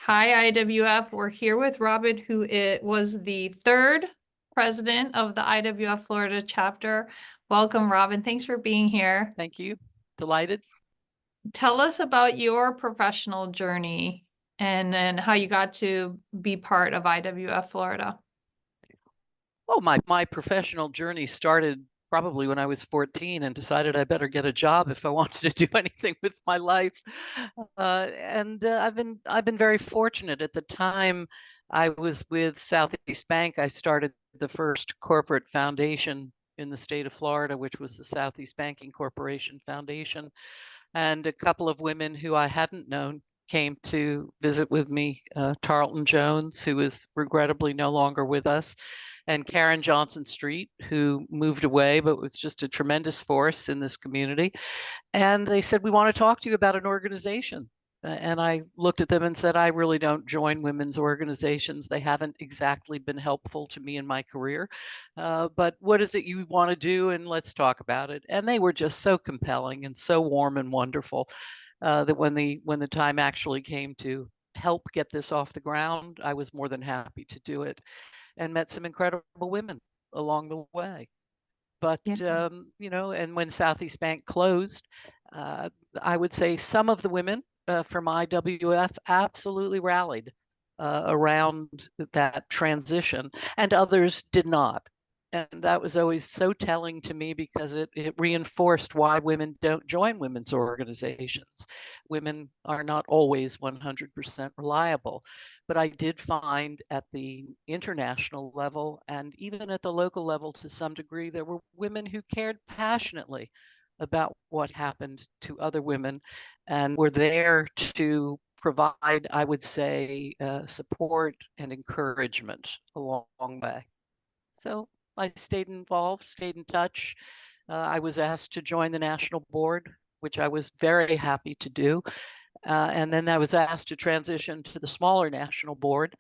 Hi, IWF. We're here with Robin, who was the third president of the IWF Florida chapter. Welcome, Robin. Thanks for being here. Thank you. Delighted. Tell us about your professional journey and how you got to be part of IWF Florida. Well, my professional journey started probably when I was 14 and decided I better get a job if I wanted to do anything with my life. I've been very fortunate. At the time I was with Southeast Bank, I started the first corporate foundation in the state of Florida, which was the Southeast Banking Corporation Foundation. And a couple of women who I hadn't known came to visit with me, Tarleton Jones, who is regrettably no longer with us, and Karen Johnson Street, who moved away but was just a tremendous force in this community. And they said, "We want to talk to you about an organization." And I looked at them and said, "I really don't join women's organizations. They haven't exactly been helpful to me in my career. But what is it you want to do? And let's talk about it." And they were just so compelling and so warm and wonderful that when the time actually came to help get this off the ground, I was more than happy to do it, and met some incredible women along the way. But Yeah. and when Southeast Bank closed, I would say some of the women from IWF absolutely rallied around that transition, and others did not. And that was always so telling to me because it reinforced why women don't join women's organizations. Women are not always 100% reliable. But I did find at the international level and even at the local level to some degree, there were women who cared passionately about what happened to other women and were there to provide, I would say, support and encouragement along the way. So I stayed involved, stayed in touch. I was asked to join the national board, which I was very happy to do. And then I was asked to transition to the smaller national board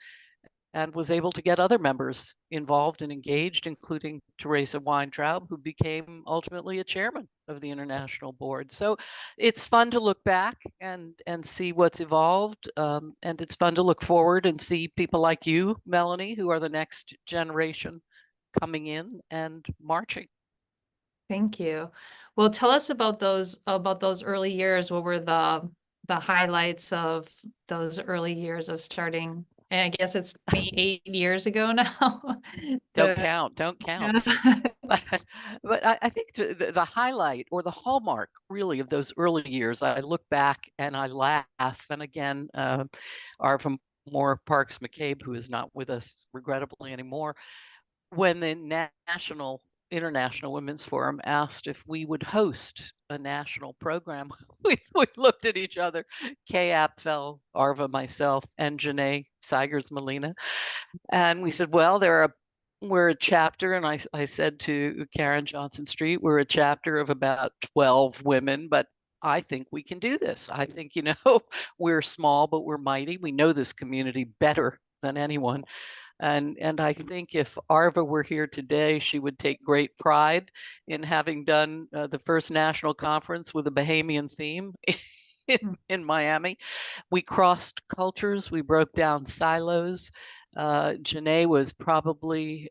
and was able to get other members involved and engaged, including Teresa Weintraub, who became ultimately a chairman of the international board. So it's fun to look back and see what's evolved. And it's fun to look forward and see people like you, Melanie, who are the next generation coming in and marching. Thank you. Well, tell us about those early years. What were the highlights of those early years of starting? And I guess it's 8 years ago now. Don't The count, don't count. yeah. But I think the highlight or the hallmark really of those early years, I look back and I laugh. And again, Arva Moore Parks McCabe, who is not with us regrettably anymore, when the International Women's Forum asked if we would host a national program, we looked at each other, Kay Apfel, Arva, myself, and Janae Sigers Molina. And we said, well, we're a chapter, and I said to Karen Johnson Street, we're a chapter of about 12 women, but I think we can do this. I think, we're small, but we're mighty. We know this community better than anyone. And I think if Arva were here today, she would take great pride in having done the first national conference with a Bahamian theme in Miami. We crossed cultures, we broke down silos. Janae was probably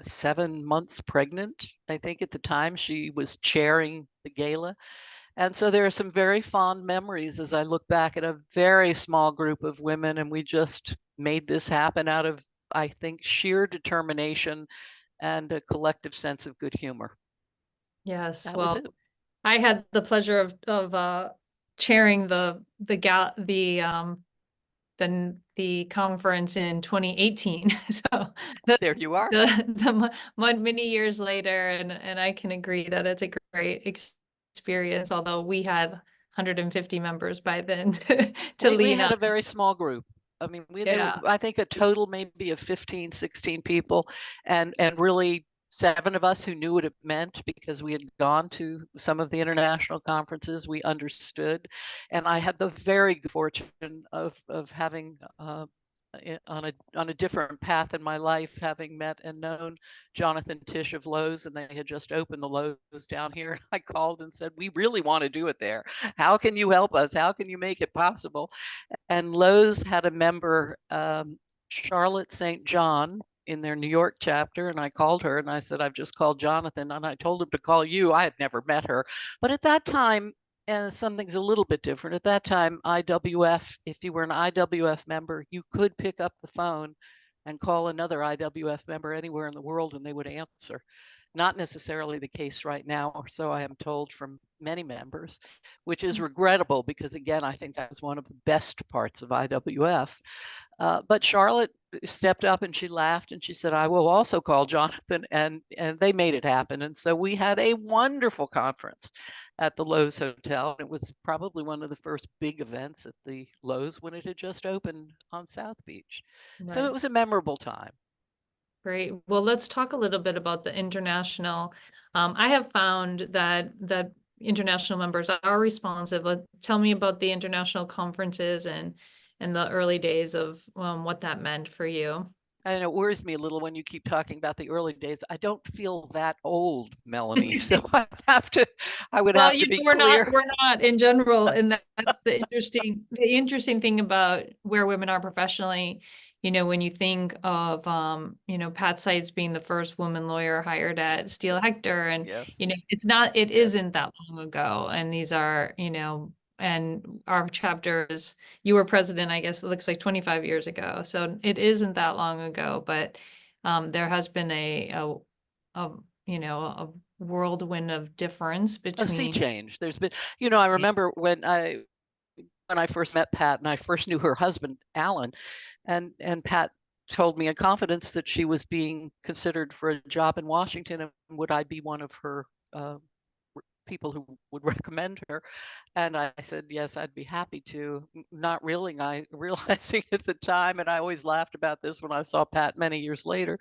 7 months pregnant, I think, at the time she was chairing the gala. And so there are some very fond memories as I look back at a very small group of women, and we just made this happen out of, I think, sheer determination and a collective sense of good humor. Yes. That was Well, it. I had the pleasure of chairing the conference in 2018. So There you are. many years later, and I can agree that it's a great experience, although we had 150 members by then to We lean had on. a very small group. I mean, there were, Yeah. I think, a total maybe of 15, 16 people, and really 7 of us who knew what it meant because we had gone to some of the international conferences. We understood, and I had the very good fortune of having on a different path in my life, having met and known Jonathan Tish of Lowe's, and they had just opened the Lowe's down here. I called and said, "We really want to do it there. How can you help us? How can you make it possible?" And Lowe's had a member, Charlotte St. John, in their New York chapter, and I called her and I said, "I've just called Jonathan," and I told him to call you. I had never met her, but at that time, something's a little bit different. At that time, IWF, if you were an IWF member, you could pick up the phone and call another IWF member anywhere in the world and they would answer. Not necessarily the case right now, or so I am told from many members, which is regrettable because, again, I think that was one of the best parts of IWF. But Charlotte stepped up and she laughed and she said, "I will also call Jonathan," and they made it happen. And so we had a wonderful conference at the Lowe's Hotel. It was probably one of the first big events at the Lowe's when it had just opened on South Beach. So it Right. was a memorable time. Great. Well, let's talk a little bit about the international. I have found that international members are responsive. Tell me about the international conferences and the early days of what that meant for you. And it worries me a little when you keep talking about the early days. I don't feel that old, Melanie. So I would Well, have to be we're not clear. we're not in general, and that's the interesting thing about where women are professionally. When you think of Pat Seitz being the first woman lawyer hired at Steele Hector, and Yes. it Yes. isn't that long ago, and these are and our chapters, you were president, I guess it looks like 25 years ago, so it isn't that long ago, but there has been a whirlwind of difference A sea between. change. There's been, I remember when I first met Pat and I first knew her husband, Alan, and Pat told me in confidence that she was being considered for a job in Washington, and would I be one of her people who would recommend her? And I said, yes, I'd be happy to. Not really, realizing at the time, and I always laughed about this when I saw Pat many years later,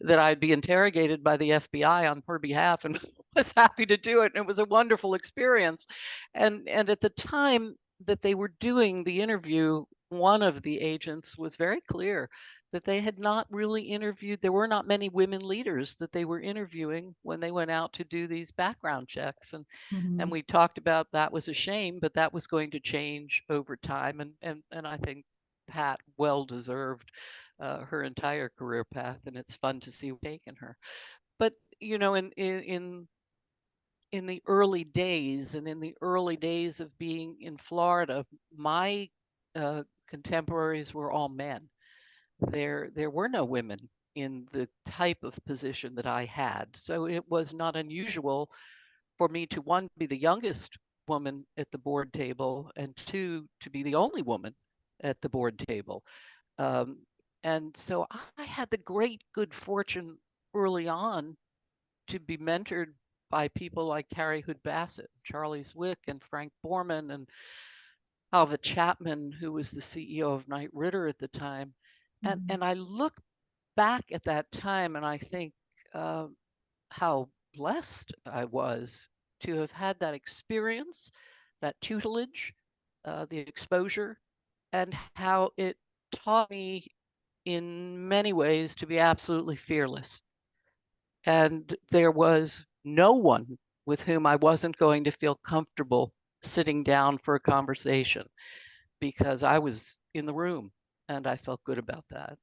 that I'd be interrogated by the FBI on her behalf, and was happy to do it. And it was a wonderful experience. And at the time that they were doing the interview, one of the agents was very clear that they had not really interviewed. There were not many women leaders that they were interviewing when they went out to do these background checks. And Mhm. we talked about that was a shame, but that was going to change over time. And I think Pat well deserved her entire career path, and it's fun to see taken her. But in the early days, and in the early days of being in Florida, my contemporaries were all men. There were no women in the type of position that I had, so it was not unusual for me to, one, be the youngest woman at the board table, and two, to be the only woman at the board table. Um, and so I had the great good fortune early on to be mentored by people like Carrie Hood Bassett, Charlie Zwick, and Frank Borman, and Alva Chapman, who was the CEO of Knight Ridder at the time. And, Mhm. and I look back at that time and I think uh, how blessed I was to have had that experience, that tutelage, the exposure, and how it taught me in many ways to be absolutely fearless. And there was no one with whom I wasn't going to feel comfortable sitting down for a conversation, because I was in the room and I felt good about that.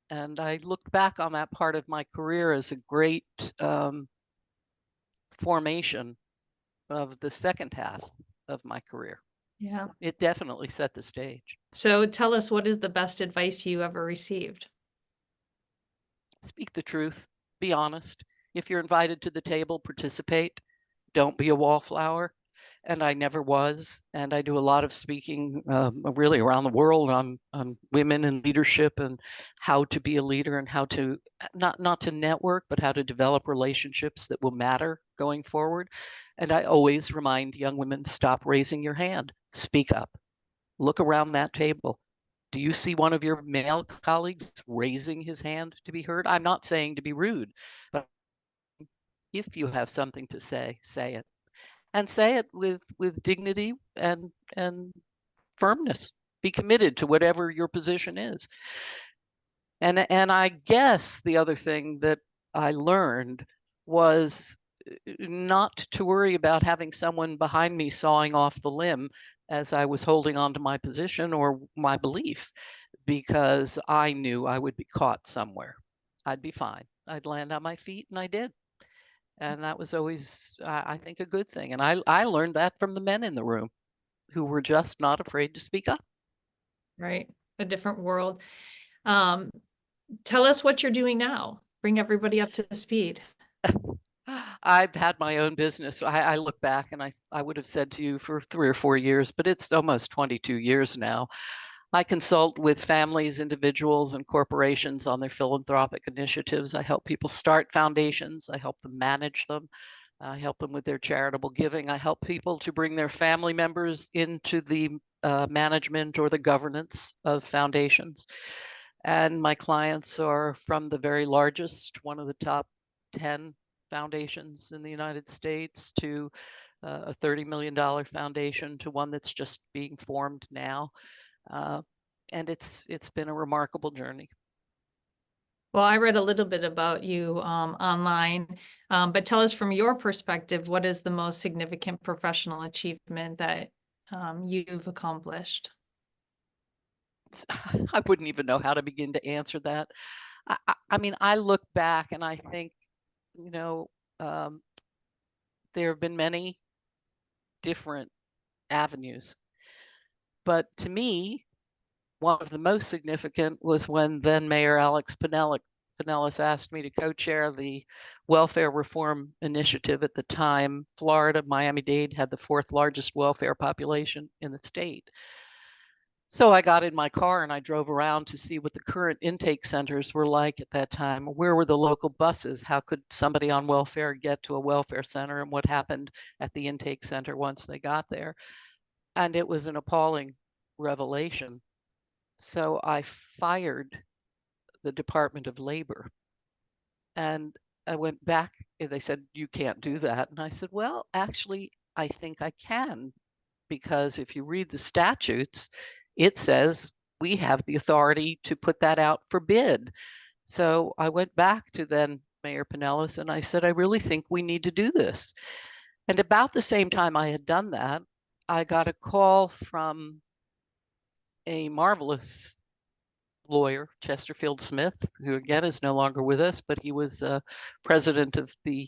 And I looked back on that part of my career as a great formation of the second half of my career. Yeah. It definitely set the stage. So tell us, what is the best advice you ever received? Speak the truth, be honest. If you're invited to the table, participate. Don't be a wallflower. And I never was. And I do a lot of speaking really around the world on women and leadership, and how to be a leader, and how to not to network, but how to develop relationships that will matter going forward. And I always remind young women, stop raising your hand, speak up, look around that table. Do you see one of your male colleagues raising his hand to be heard? I'm not saying to be rude, but if you have something to say it, and say it with dignity and firmness. be committed to whatever your position is. And I guess the other thing that I learned was not to worry about having someone behind me sawing off the limb as I was holding on to my position or my belief, because I knew I would be caught somewhere. I'd be fine. I'd land on my feet, and I did. And that was always, I think, a good thing. And I learned that from the men in the room who were just not afraid to speak up. Right. A different world. Um, Tell us what you're doing now. Bring everybody up to speed. I've had my own business. I look back and I would have said to you for 3 or 4 years, but it's almost 22 years now. I consult with families, individuals, and corporations on their philanthropic initiatives. I help people start foundations. I help them manage them. I help them with their charitable giving. I help people to bring their family members into the management or the governance of foundations. And my clients are from the very largest, one of the top 10 foundations in the United States, to a $30 million foundation, to one that's just being formed now. And it's been a remarkable journey. Well, I read a little bit about you online, but tell us from your perspective, what is the most significant professional achievement that you've accomplished? I wouldn't even know how to begin to answer that. I mean, I look back and I think, you know, there have been many different avenues. But to me, one of the most significant was when then Mayor Alex Pinellas asked me to co-chair the welfare reform initiative. At the time, Florida, Miami-Dade had the 4th largest welfare population in the state. So I got in my car and I drove around to see what the current intake centers were like at that time. Where were the local buses? How could somebody on welfare get to a welfare center, and what happened at the intake center once they got there? And it was an appalling revelation. So I fired the Department of Labor, and I went back and they said, "You can't do that." And I said, "Well, actually, I think I can, because if you read the statutes, it says we have the authority to put that out for bid." So I went back to then Mayor Pinellas and I said, "I really think we need to do this." And about the same time I had done that, I got a call from a marvelous lawyer, Chesterfield Smith, who again is no longer with us, but he was president of the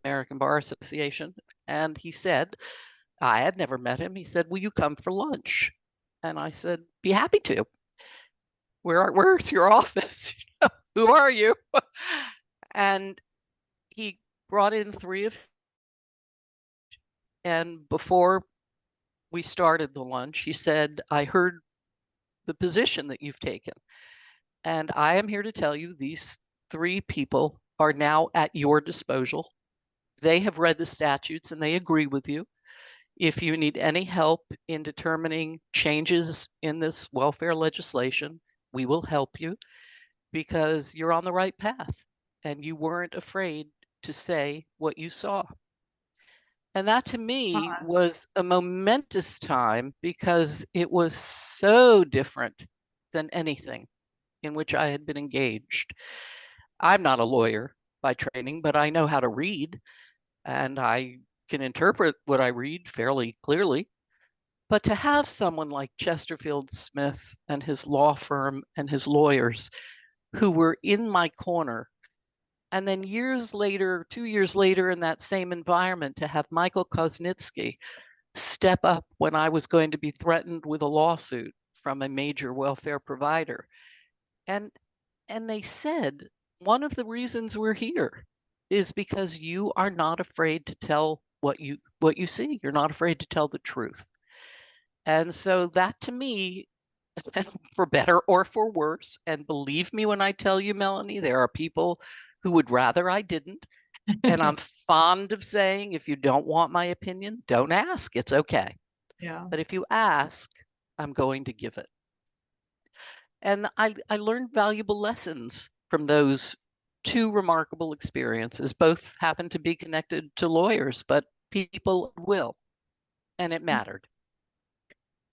American Bar Association. And he said, I had never met him. He said, "Will you come for lunch?" And I said, "Be happy to." Where's your office? Who are you? And he brought in 3 of, and before we started the lunch, he said, "I heard the position that you've taken, and I am here to tell you these 3 people are now at your disposal. They have read the statutes and they agree with you. If you need any help in determining changes in this welfare legislation, we will help you, because you're on the right path and you weren't afraid to say what you saw." And that to me was a momentous time, because it was so different than anything in which I had been engaged. I'm not a lawyer by training, but I know how to read, and I can interpret what I read fairly clearly. But to have someone like Chesterfield Smith and his law firm and his lawyers who were in my corner, and then years later, 2 years later, in that same environment, to have Michael Koznitsky step up when I was going to be threatened with a lawsuit from a major welfare provider. And they said, "One of the reasons we're here is because you are not afraid to tell what you see. You're not afraid to tell the truth." And so that to me, for better or for worse, and believe me when I tell you, Melanie, there are people who would rather I didn't. And I'm fond of saying, if you don't want my opinion, don't ask. It's okay. Yeah. But if you ask, I'm going to give it. And I learned valuable lessons from those 2 remarkable experiences. Both happen to be connected to lawyers, but people will, and it mattered.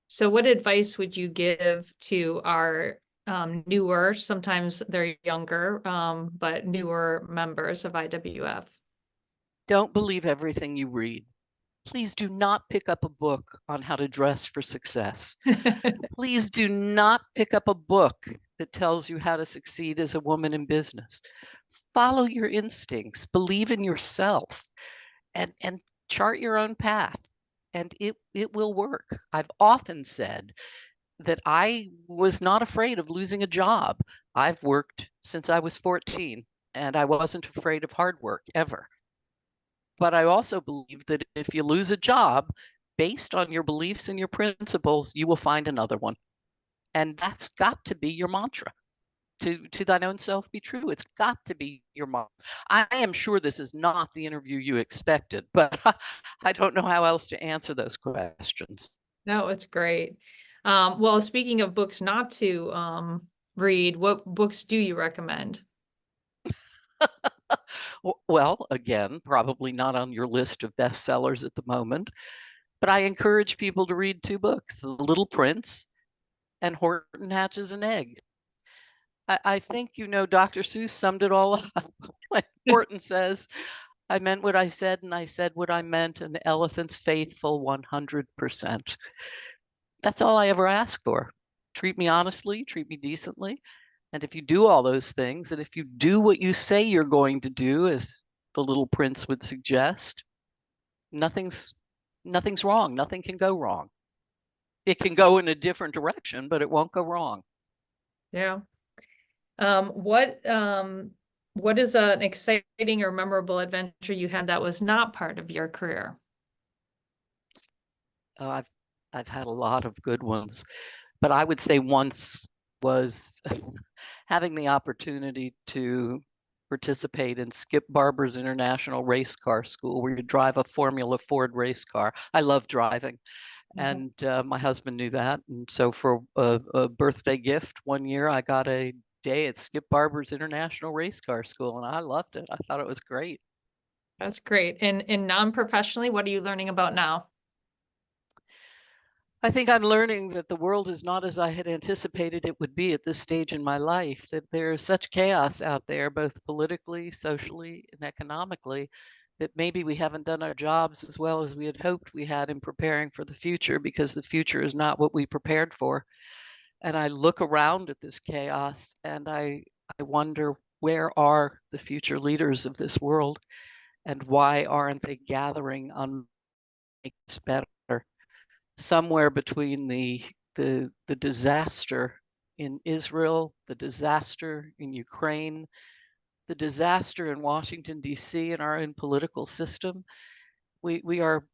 So what advice would you give to our newer, sometimes they're younger, but newer members of IWF? Don't believe everything you read. Please do not pick up a book on how to dress for success. Please do not pick up a book that tells you how to succeed as a woman in business. Follow your instincts, believe in yourself, and chart your own path. And it will work. I've often said that I was not afraid of losing a job. I've worked since I was 14, and I wasn't afraid of hard work ever. But I also believe that if you lose a job based on your beliefs and your principles, you will find another one. And that's got to be your mantra. To thine own self be true. It's got to be your mantra. I am sure this is not the interview you expected, but I don't know how else to answer those questions. No, it's great. Well, speaking of books not to read, what books do you recommend? Well, again, probably not on your list of bestsellers at the moment, but I encourage people to read two books, The Little Prince and Horton Hatches an Egg. I think, Dr. Seuss summed it all up when Horton says, I meant what I said and I said what I meant, and the elephant's faithful 100%. That's all I ever ask for. Treat me honestly, treat me decently. And if you do all those things, and if you do what you say you're going to do, as the Little Prince would suggest, nothing's wrong. Nothing can go wrong. It can go in a different direction, but it won't go wrong. Yeah. What is an exciting or memorable adventure you had that was not part of your career? I've had a lot of good ones, but I would say once was having the opportunity to participate in Skip Barber's International Race Car School, where you drive a Formula Ford race car. I love driving, and my husband knew that, and so for a birthday gift one year, I got a day at Skip Barber's International Race Car School, and I loved it. I thought it was great. That's great. And non-professionally, what are you learning about now? I think I'm learning that the world is not as I had anticipated it would be at this stage in my life, that there is such chaos out there, both politically, socially, and economically, that maybe we haven't done our jobs as well as we had hoped we had in preparing for the future, because the future is not what we prepared for. And I look around at this chaos and I wonder, where are the future leaders of this world, and why aren't they gathering on making us better? Somewhere between the disaster in Israel, the disaster in Ukraine, the disaster in Washington, D.C., and our own political system, we are,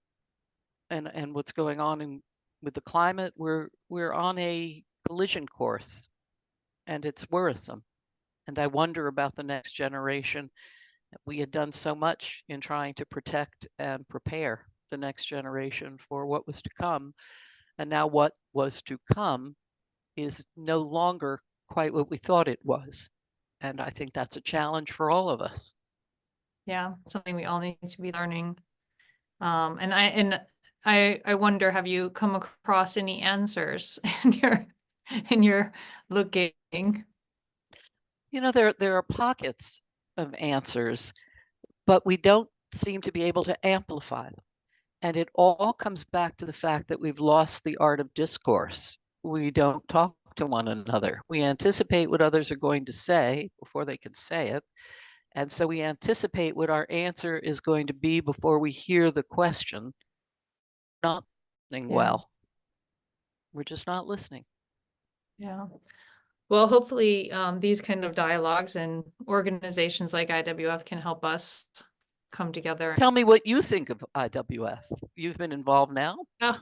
and what's going on with the climate, we're on a collision course, and it's worrisome. And I wonder about the next generation. We had done so much in trying to protect and prepare the next generation for what was to come. And now what was to come is no longer quite what we thought it was. And I think that's a challenge for all of us. Yeah, something we all need to be learning. And I wonder, have you come across any answers in your looking? There are pockets of answers, but we don't seem to be able to amplify them. And it all comes back to the fact that we've lost the art of discourse. We don't talk to one another. We anticipate what others are going to say before they can say it. And so we anticipate what our answer is going to be before we hear the question. Not listening well. We're just not listening. Yeah. Well, hopefully, these kind of dialogues and organizations like IWF can help us come together. Tell me what you think of IWF. You've been involved now Oh.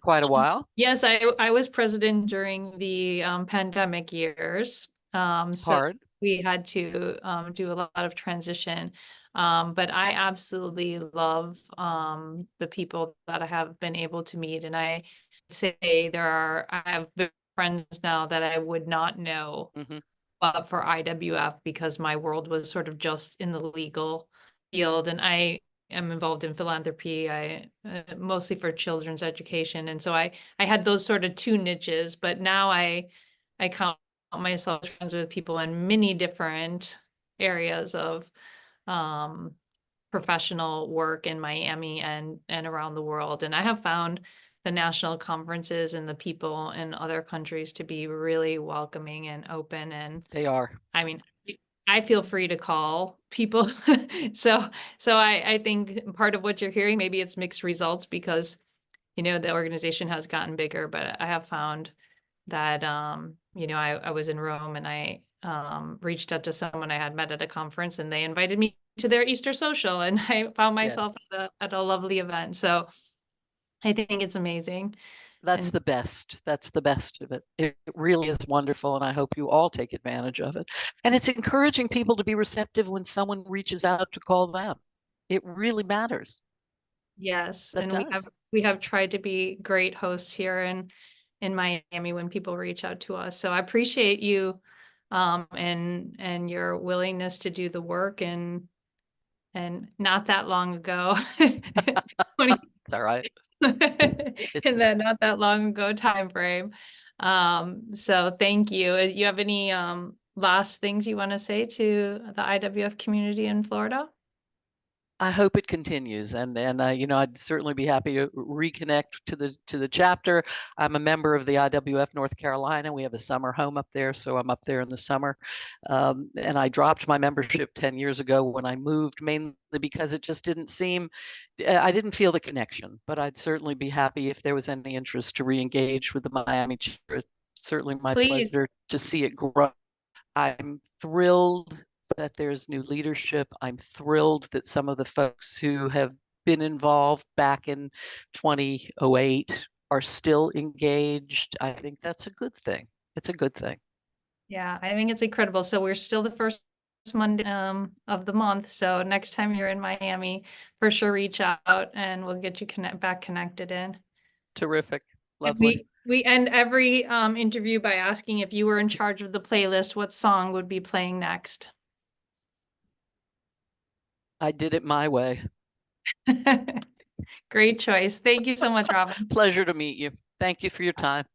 quite a while. Yes, I was president during the pandemic years. So Hard. we had to do a lot of transition. But I absolutely love the people that I have been able to meet. And I say I have friends now that I would not know but for IWF, because my world was sort of just in the legal field. And I am involved in philanthropy. I mostly for children's education, and so I had those sort of two niches. But now I count myself friends with people in many different areas of um, professional work in Miami and around the world. And I have found the national conferences and the people in other countries to be really welcoming and open. And They are. I mean, I feel free to call people. So I think part of what you're hearing, maybe it's mixed results because, the organization has gotten bigger, but I have found that, I was in Rome and I reached out to someone I had met at a conference and they invited me to their Easter social and I found myself Yes. at a lovely event. So I think it's amazing. That's And the best. That's the best of it. It really is wonderful, and I hope you all take advantage of it. And it's encouraging people to be receptive when someone reaches out to call them. It really matters. yes, That and does. we have tried to be great hosts here in Miami when people reach out to us. So I appreciate you and your willingness to do the work and not that long ago 20 It's all right. in It's that not that long ago time frame. So thank you. You have any last things you want to say to the IWF community in Florida? I hope it continues, and I'd certainly be happy to reconnect to the chapter. I'm a member of the IWF North Carolina. We have a summer home up there, so I'm up there in the summer. And I dropped my membership 10 years ago when I moved, mainly because it just didn't seem, I didn't feel the connection. But I'd certainly be happy if there was any interest to re-engage with the Miami chapter. It's certainly my Please. pleasure to see it grow. I'm thrilled that there's new leadership. I'm thrilled that some of the folks who have been involved back in 2008 are still engaged. I think that's a good thing. It's a good thing. Yeah, I think it's incredible. So we're still the first Monday of the month. So next time you're in Miami, for sure reach out and we'll get you back connected in. Terrific. And Lovely. we end every interview by asking if you were in charge of the playlist, what song would be playing next? I did it my way. Great choice. Thank you so much, Robin. Pleasure to meet you. Thank you for your time.